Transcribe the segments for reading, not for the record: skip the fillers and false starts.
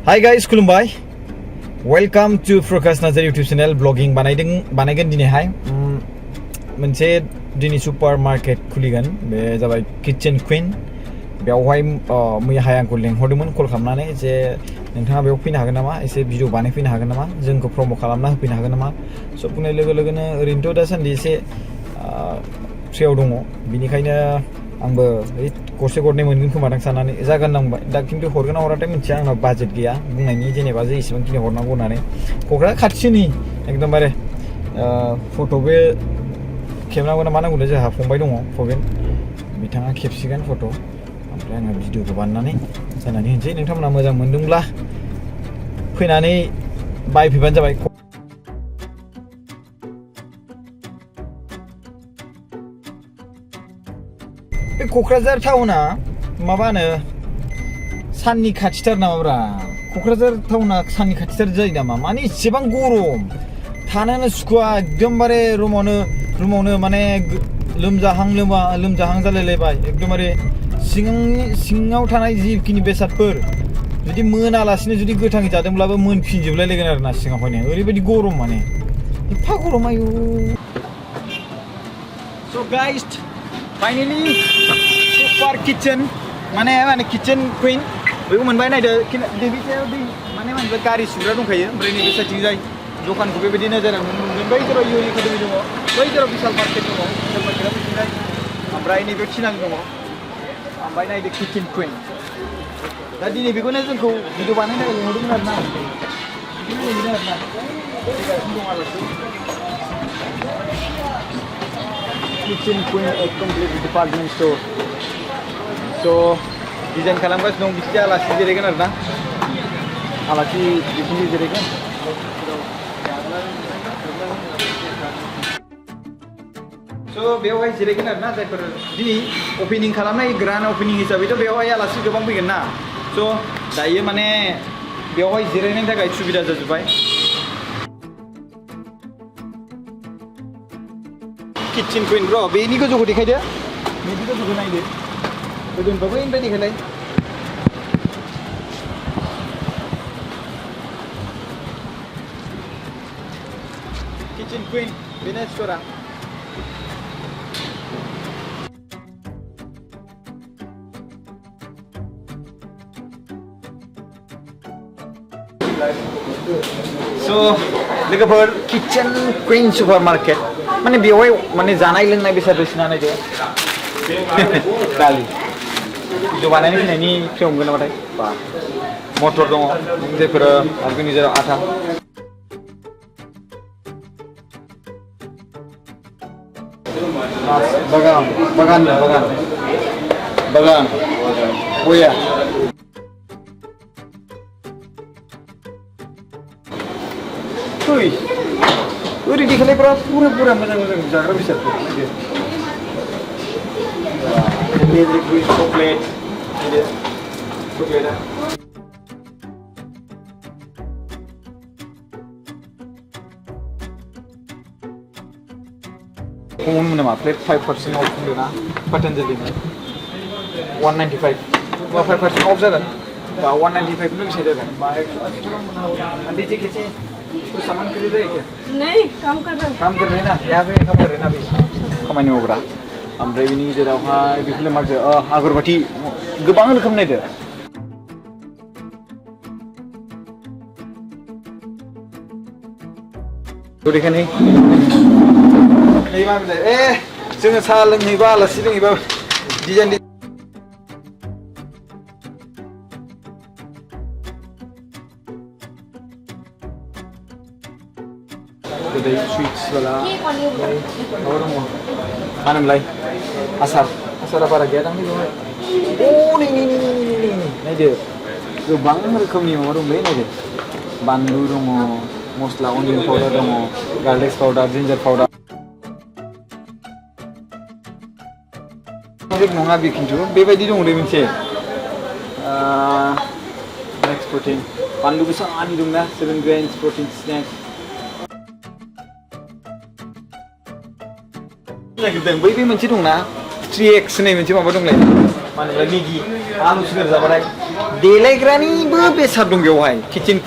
Hi guys, खुलुमबाय. Welcome to Prakash Narzary YouTube channel. Vlogging बानायगोन दिनैहाय. मोनसे दिनै सुपार मार्केट खुलिगोन. बे जाबाय किचेन क्वीन. बेवहाय मैयाहाय आंखौ लेंहरदोंमोन कल खालामनानै जे नोंथाङा बेयाव फैनो हागोन नामा? एसे भिडिअ बानायफैनो हागोन नामा? जोंखौ प्रम'ट खालामना होफैनो हागोन नामा? स' बुंनाय लोगो लोगोनो ओरैनोथ' दासान्दि एसे फ्रियाव दङ. बिनिखायनो आंबो गरसे गरनै मोनगोन खोमा दां साननानै जागोन नांबाय. दा खिन्थु हरगोन ना हराथाय मिथिया, आंनाव बाजेट गैया बुंनायनि जेनेबा जे इसेबांखिनि हरनांगौ होननानै. क'क्राझार खाथिनि एकदमबारे फट'बो खेबनांगौ ना मा नांगौ जोंहा फंबाय दङ प्रबीन, बिथाङा खेबसिगोन फट', ओमफ्राय आङो भिडिअखौ बानायनानै जानानै होनोसै. नोंथांमोना मोजां मोनदोंब्ला फैनानै बायफैबानो जाबाय. बे क'क्राझार टाउना माबानो साननि खाथिथार नामाब्रा? क'क्राझार टाउना साननि खाथिथार जायो नामा? माने इसेबां गरम थानोनो सुखुवा, एकदमबारे रुमावनो माने लोमजाहां जालायलायबाय. एकदमबारे सिङाव थानाय जिखिनि बेसादफोर जुदि मोनालासिनो जुदि गोथाङै जादोंब्लाबो मोनफिनजोबलायलायगोन आरो ना सिङावहायनो, ओरैबायदि गरम माने एफा गरम आयु. स' गाइस फाइनेलि सुपार किचेन माने किचेन क्वीन बेखौ मोनबाय. नायदो नैबे सायाव दै माने गारि सुग्रा दंखायो. ओमफ्राय नैबे साइडथिं जाय दखानखौ बेबायदि नोजोराव नुनो मोनगोन. बै जेराव इउ एकाडेमि दङ, बै जेराव बिशाल मार्केट दङ, बिशाल मार्केटआ बिथिंजाय. ओमफ्राय नैबे थिनां दङ. ओमफ्राय नायदो किचेन क्वीन. दा दिनै बेखौनो जोंखौ भिडिअ बानायनो थाखाय लिंहरदोंमोन आरो ना. बिदिनो लिंहरदों आरो ना. फैगासिनो दं आलासि. किचेन क्वीन ए कमप्लिट डिपार्टमेन्ट स्ट'र. स' डिजाइन खालामगासिनो दं. बिथिंजाय आलासि जिरायगोन आरो ना. आलासि बिथिंजाय जिरायगोन. स' बेवहाय जिरायगोन आरो ना जायफोर दिनै अपेनिं खालामनाय ग्रान्ड अपेनिं हिसाबैथ' बेवहाय आलासि गोबां फैगोन ना. स' दायो माने बेवहाय जिरायनायनि थाखाय सुबिदा जाजोब्बाय. किचेन क्वीन र' बेनि गोजौखौ देखायदो. बेनि गोजौखौ नायदो. गोजौनिफ्राय बैनिफ्राय देखायलाय. किचेन क्वीन बेनो स्ट'रा. स' लोगोफोर किचेन क्वीन सुपार मार्केट माने बेवहाय माने जानाय लोंनाय बेसाद बायदिसिना नायदो. दालि भिडिअ बानायनो फैनायनि फ्रियाव मोनगोन नामाथाय? बा मटर दङ जायफोर जोंनि जेराव आथा. बागान गया. ओरै देखायनायफ्रा पुरा मोजां जाग्रा बेसादफोर. चक्लेट चक्लेटआ खमन नामा? फ्लेट 5% अफ होनदोंना पतंजलिनि 195 बा 5% अफ जागोन बा 195 बेसे जागोन बा दीजिए कैसे कुछ सामान खरीद रहे क्या? नहीं, काम कर रहे ना. यहाँ पे काम कर रहे ना अभी खामानि मावग्रा. ओमफ्राय बिनि गेजेरावहाय बेखौलाय मारदो आगरबाथि गोबां रोखोम नायदो. बेखायनो जोङो साहा लोंहैबा आलासि लोंहैबा डिजाइन सुइट्स वाला माबा दङ. मा होनोमोनलाय आसारा बारा गैया दां बेवहाय. नै नायदो गोबां रोखोमनि माबा दंलै. नायदो बानलु दङ, मस्ला अनियन पाउडार दङ, गार्लिक पाउडार, जिन्जार पाउडार. नङा बे खिन्थु बेबायदि दंलै मोनसे नेक्स्ट प्रटिन बानलु गोसानि दंना 7 ग्रेन्स प्रटिन स्नेक्स. नागिरदों बै मोनसे दंना 3x होननाय मोनसे माबा दंलाय मा होनोमोनलाय मेगि आलु सुगार जाबाथाय देलायग्रानिबो बेसाद दं बेवहाय किचेन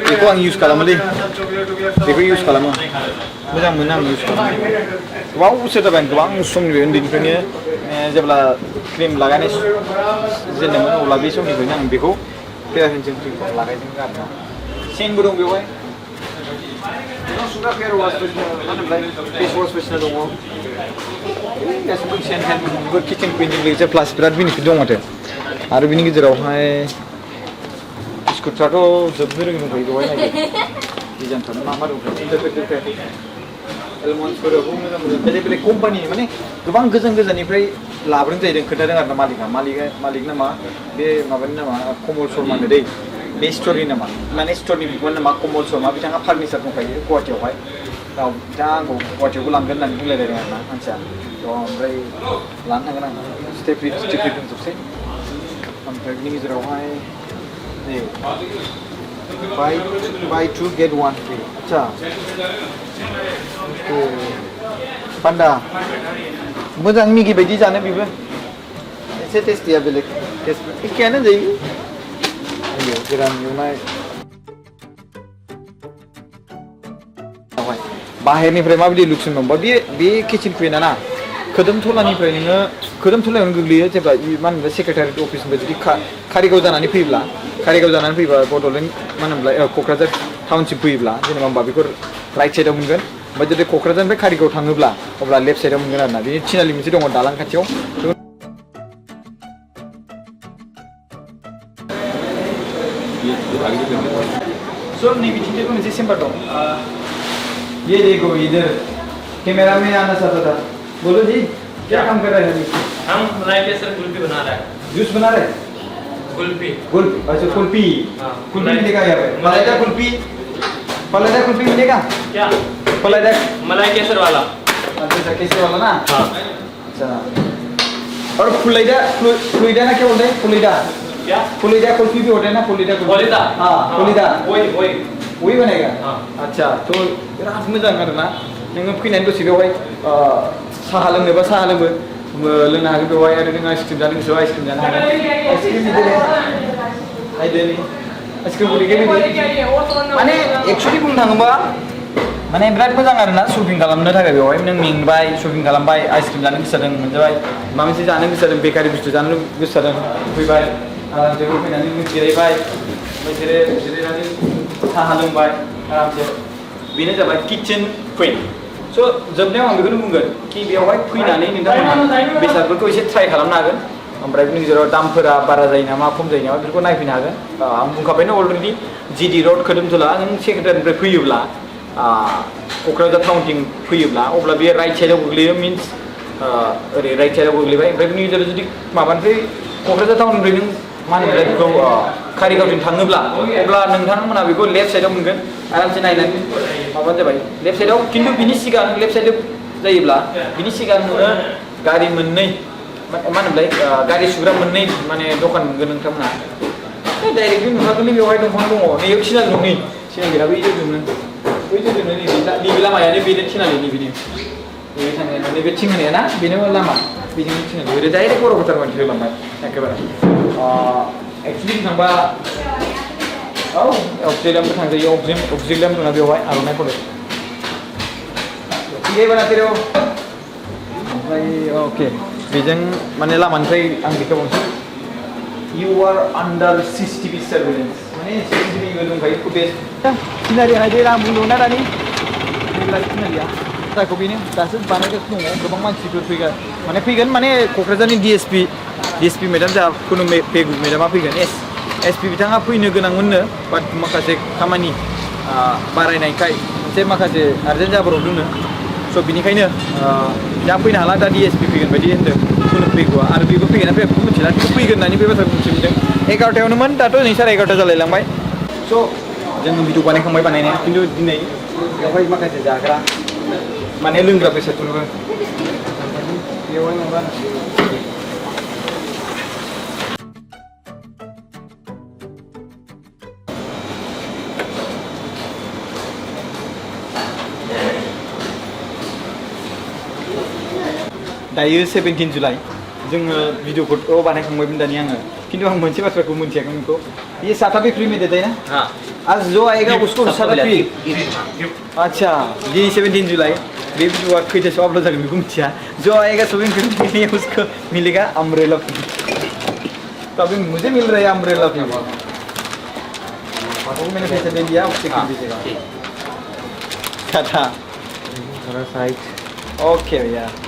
बेखौ आं इउज खालामोलै बेखौ इउज खालामो मोजां मोनो आं इउज खालामो गोबाव बोसोर जाबाय गोबां समनिफ्राय उन्दैनिफ्रायनो जेब्ला क्रिम लागायनाय जेनदोंमोन अब्ला बे समनिफ्रायनो आं बेखौ फेयारहेन्डजों क्रिमखौ लागायदों आरोना सेनबो दं बेवहाय सुग्रा फेयार वास मा होनोमोनलाय फेस वास बायदिसिना दङ गासिबो सेन हेन्ड बेफोर किचेन क्विनजों लोगोसे प्लास बिराद बेनिफिट दं माथो आरो बिनि गेजेरावहाय बिस्कुटफ्राथ' जोबनो रोङि दंखायो बेवहाय नायदो डिजाइनफ्रानो मा दंखायो एलमन्डसफोरावबो मोजां मोजां बेलेग बेलेग कम्पानि माने गोबां गोजाननिफ्राय लाबोदों जाहैदों खोन्थादों आरोना मालिक नामा बे माबानि नामा कमल शर्मानो दै बे स्ट'रनि नामा माने स्ट'रनि बिगुर नामा कमल शर्मा बिथाङा फार्निचार दंखायो गुवाहाटियावहाय बिथाङा आंखौ गुवाहाटियावबो लांगोन होननानै बुंलायलायदों आरोना मानसिया ओमफ्राय लानो थांगोन आं स्टेफ्रि दंजोबसै ओमफ्राय बिनि गेजेरावहाय buy 2 get 1 free अच्छा पान्डा मोजां मिगि बायदि जानो बेबो एसे टेस्टिया बेलेग टेस्ट एखेयानो जायो गोरान एवनाय बाहेरनिफ्राय माबायदि लुकसिन दंबा बे किचेन क्विना ना खोदोमथलानिफ्राय नोङो खोदोमथलायावनो गोग्लैयो जेब्ला मा होनोमोनलाय सेक्रेटारियेट अफिसनिफ्राय जुदि कारिगाव जानानै फैयोबा बड'लेण्ड मा होनोमोनलाय क'क्राझार टाउनसिप फैयोब्ला जेनेबा होमबा बेखौ राइट साइडआव मोनगोन ओमफ्राय जुदि क'क्राझारनिफ्राय कारिगाव थाङोब्ला अब्ला लेफ्ट साइडआव मोनगोन आरोना बिनि थिनालि मोनसे दङ दालां खाथियाव सर नैबे थिंजायबो मोनसे चेम्बार दं ये देखो इधर कैमरा में आना चाहता था बोलो जी क्या काम कर रहे हैं हम मलाई के सर कुल्फी बना रहे हैं जूस बना रहे हैं कुल्फी अच्छा कुल्फी हाँ, कुल्फी मिलेगा यहाँ पे फलादा कुल्फी मिलेगा क्या फलादा मलाई केसर वाला अच्छा केसर वाला ना हाँ अच्छा और फुलैदा ना क्या बोलते हैं क्या फुलैदा कुल्फी भी होता है ना फुलैदा हाँ फुलैदा वही बनेगा हाँ अच्छा तो बिराद मोजां आरोना नोङो फैनानै दसे बेवहाय साहा लोंनोबा साहा लोंनो हागोन बेवहाय आरो नों आइसक्रिम जानो गोसोबा आइसक्रिम जानो हागोन आइसक्रिम माने एक्सुवेलि बुंनो थाङोबा माने बिराद मोजां आरोना शपिं खालामनो थाखाय बेवहाय नों मेंबाय शपिं खालामबाय आइसक्रिम जानो गोसो जादों मोनजाबाय माबा मोनसे जानो गोसो जादों बेकारि बुस्थु जानो गोसो जादों फैबाय आरामसे फैनानै नों जिरायबाय ओमफ्राय जिरायनानै साहा लोंबाय आरामसे बेनो जाबाय किचेन क्विन स' जोबनायाव आं बेखौनो बुंगोन कि बेवहाय फैनानै नोंथांमोना बेसादफोरखौ एसे ट्राइ खालामनो हागोन ओमफ्राय बिनि गेजेराव दामफोरा बारा जायो नामा खम जायो नामा बेफोरखौ नायफैनो हागोन आं बुंखाबायनो अलरेडि जिडि रड खोदोमथला नों सेक्रेटारिनिफ्राय फैयोब्ला क'क्राझार टाउनथिं फैयोब्ला अब्ला बे राइट साइडआव गोग्लैयो मिन्स ओरै राइट साइडआव गोग्लैबाय ओमफ्राय बिनि गेजेराव जुदि माबानिफ्राय क'क्राझार टाउननिफ्राय नों मा होनोमोनलाय बेखौ कारिगावथिं थाङोब्ला अब्ला नोंथांमोना बेखौ लेफ्ट साइडआव मोनगोन आरामसे नायनानै माबानो जाबाय लेफ्ट साइडआव खिन्थु बिनि सिगां लेफ्ट साइडआव जायोब्ला बिनि सिगां नोङो गारि मोननै मा होनोमोनलाय गारि सुग्रा मोननै माने दखान मोनगोन नोंथांमोना डाइरेक्टलि नुखागोनलै बेवहाय दंफां दङ नैयाव थिनालि दं नै थिनालिया बै जोंनो नैबे लामायानो बेनो थिनालिनि बेनो बे थांनाया नैबे थिं होनाया ना बेनो लामा बेजों थिनालि ओरै डाइरेक्ट बर'फोर मानसि होलांबाय एखेबारे एक्सुवेलि थांबा औ अक्सिलियामबो थांजायो अक्सिलियाम दंना बेवहाय आर'नाइ कलेज थिगैबा तेरे ओमफ्राय अके बेजों माने लामानिफ्राय आं बेखौ बुंसै इउ आर आन्डार सिसिटिभि सार्भेलेन्स माने सिसिटिभिबो दंखायो फुटेज सिनारिया हायदे आं बुंदोंमोन ना दानि सिनारिया जायखौ बेनो दासो बानायगासिनो दङ गोबां मानसिफोर फैगोन माने क'क्राझारनि DSP मेडाम जा खुनु मेडामा फैगोन SP बिथाङा फैनो गोनांमोननो बाट माखासे खामानि बारायनायखाय मोनसे माखासे आर्जेन्ट जाब्रब दोंनो स' बिनिखायनो दा फैनो हाला दा DSP फैगोन बायदि होनदों खुनु फैगौआ आरो बेबो फैगोन ना फैया बेखौ मिथिला खिन्थु फैगोन होननानै बे बाथ्राखौ मिथिमोनदों 11टायावनोमोन दाथ' नै 11:30 जालायलांबाय स' जोङो भिडिअ बानायखांबाय बानायनाया खिन्थु दिनै बेवहाय माखासे जाग्रा माने लोंग्रा बेसादफोरबो बेवहाय माबा दायो 17 जुलाइ जोङो भिडिअफोर बानायखांबायमोन दानि आङो खिन्थु आं मोनसे बाथ्राखौ मिन्थियाखै बेखौ ये साथा भी फ्री में देते हैं ना हाँ आज जो आएगा उसको साथा फ्री अच्छा ये 17 जुलाई ये वीडियो खैटे से अपलोड जाएगा बिल्कुल मिथिया जो आएगा शॉपिंग करने के लिए उसको मिलेगा अम्ब्रेला फ्री तो अभी मुझे मिल रहा है अम्ब्रेला फ्री वो मैंने पैसे दे दिया उससे कर दीजिएगा टाटा थोड़ा साइड ओके भैया